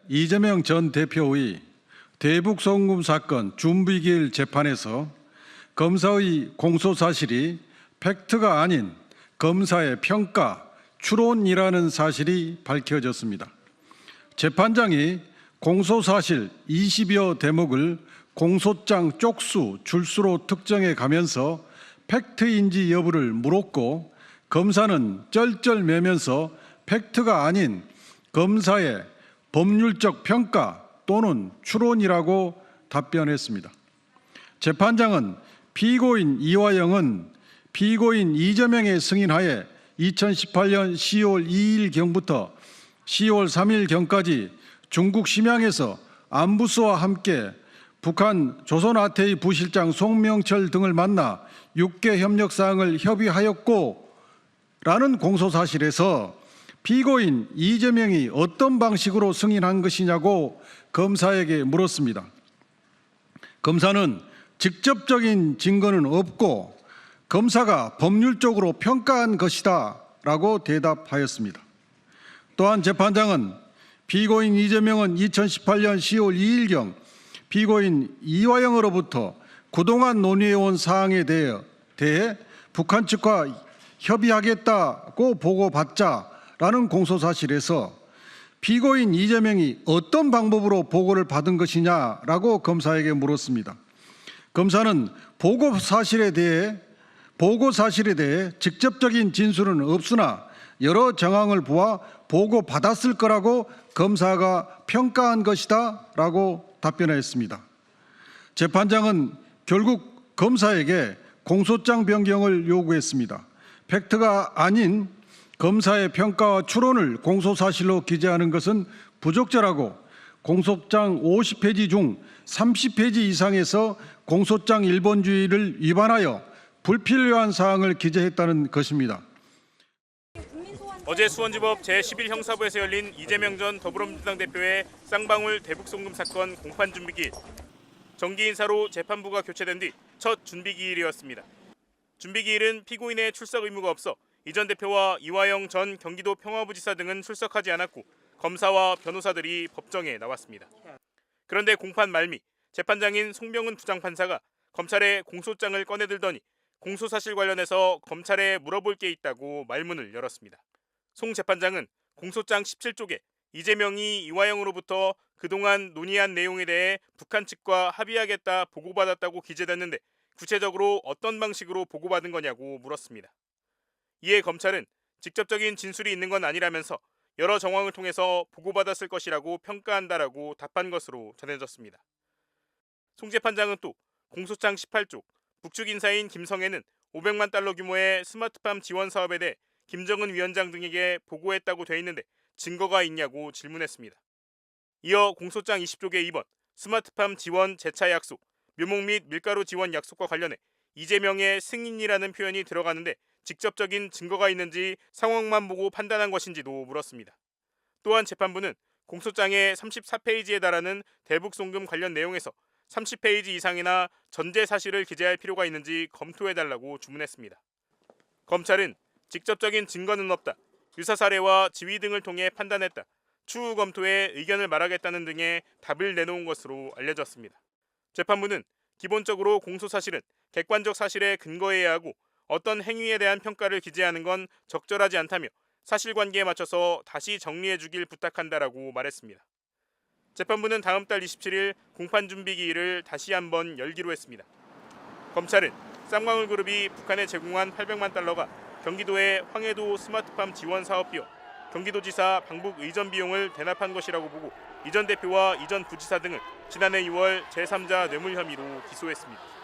이재명 전 대표의 대북송금 사건 준비기일 재판에서 검사의 공소 사실이 팩트가 아닌 검사의 평가, 추론이라는 사실이 밝혀졌습니다. 재판장이 공소 사실 20여 대목을 공소장 쪽수, 줄수로 특정해 가면서 팩트인지 여부를 물었고, 검사는 쩔쩔매면서 팩트가 아닌 검사의 법률적 평가 또는 추론이라고 답변했습니다. 재판장은 피고인 이화영은 피고인 이재명의 승인하에 2018년 10월 2일경부터 10월 3일경까지 중국 심양에서 안부스와 함께 북한 조선아태의 부실장 송명철 등을 만나 6개 협력사항을 협의하였고 라는 공소사실에서 피고인 이재명이 어떤 방식으로 승인한 것이냐고 검사에게 물었습니다. 검사는 직접적인 증거는 없고 검사가 법률적으로 평가한 것이다 라고 대답하였습니다. 또한 재판장은 피고인 이재명은 2018년 10월 2일경 피고인 이화영으로부터 그동안 논의해온 사항에 대해 북한 측과 협의하겠다고 보고받자라는 공소사실에서 피고인 이재명이 어떤 방법으로 보고를 받은 것이냐라고 검사에게 물었습니다. 검사는 보고 사실에 대해 직접적인 진술은 없으나 여러 정황을 보아 보고받았을 거라고 검사가 평가한 것이다 라고 답변했습니다. 재판장은 결국 검사에게 공소장 변경을 요구했습니다. 팩트가 아닌 검사의 평가와 추론을 공소사실로 기재하는 것은 부적절하고 공소장 50페이지 중 30페이지 이상에서 공소장 일본주의를 위반하여 불필요한 사항을 기재했다는 것입니다. 어제 수원지법 제11형사부에서 열린 이재명 전 더불어민주당 대표의 쌍방울 대북송금 사건 공판준비기일. 정기인사로 재판부가 교체된 뒤 첫 준비기일이었습니다. 준비기일은 피고인의 출석 의무가 없어 이 전 대표와 이화영 전 경기도 평화부지사 등은 출석하지 않았고 검사와 변호사들이 법정에 나왔습니다. 그런데 공판 말미 재판장인 송병훈 부장판사가 검찰에 공소장을 꺼내들더니 공소사실 관련해서 검찰에 물어볼 게 있다고 말문을 열었습니다. 송 재판장은 공소장 17쪽에 이재명이 이화영으로부터 그동안 논의한 내용에 대해 북한 측과 합의하겠다 보고받았다고 기재됐는데 구체적으로 어떤 방식으로 보고받은 거냐고 물었습니다. 이에 검찰은 직접적인 진술이 있는 건 아니라면서 여러 정황을 통해서 보고받았을 것이라고 평가한다라고 답한 것으로 전해졌습니다. 송 재판장은 또 공소장 18쪽 북측 인사인 김성애는 500만 달러 규모의 스마트팜 지원 사업에 대해 김정은 위원장 등에게 보고했다고 돼 있는데 증거가 있냐고 질문했습니다. 이어 공소장 20쪽의 2번 스마트팜 지원 재차 약속, 묘목 및 밀가루 지원 약속과 관련해 이재명의 승인이라는 표현이 들어가는데 직접적인 증거가 있는지 상황만 보고 판단한 것인지도 물었습니다. 또한 재판부는 공소장의 34페이지에 달하는 대북송금 관련 내용에서 30페이지 이상이나 전제 사실을 기재할 필요가 있는지 검토해달라고 주문했습니다. 검찰은 직접적인 증거는 없다, 유사 사례와 지휘 등을 통해 판단했다, 추후 검토에 의견을 말하겠다는 등의 답을 내놓은 것으로 알려졌습니다. 재판부는 기본적으로 공소사실은 객관적 사실에 근거해야 하고 어떤 행위에 대한 평가를 기재하는 건 적절하지 않다며 사실관계에 맞춰서 다시 정리해 주길 부탁한다라고 말했습니다. 재판부는 다음 달 27일 공판준비기일을 다시 한번 열기로 했습니다. 검찰은 쌍방울 그룹이 북한에 제공한 800만 달러가 경기도의 황해도 스마트팜 지원 사업비와 경기도지사 방북 의전 비용을 대납한 것이라고 보고 이 전 대표와 이 전 부지사 등을 지난해 6월 제3자 뇌물 혐의로 기소했습니다.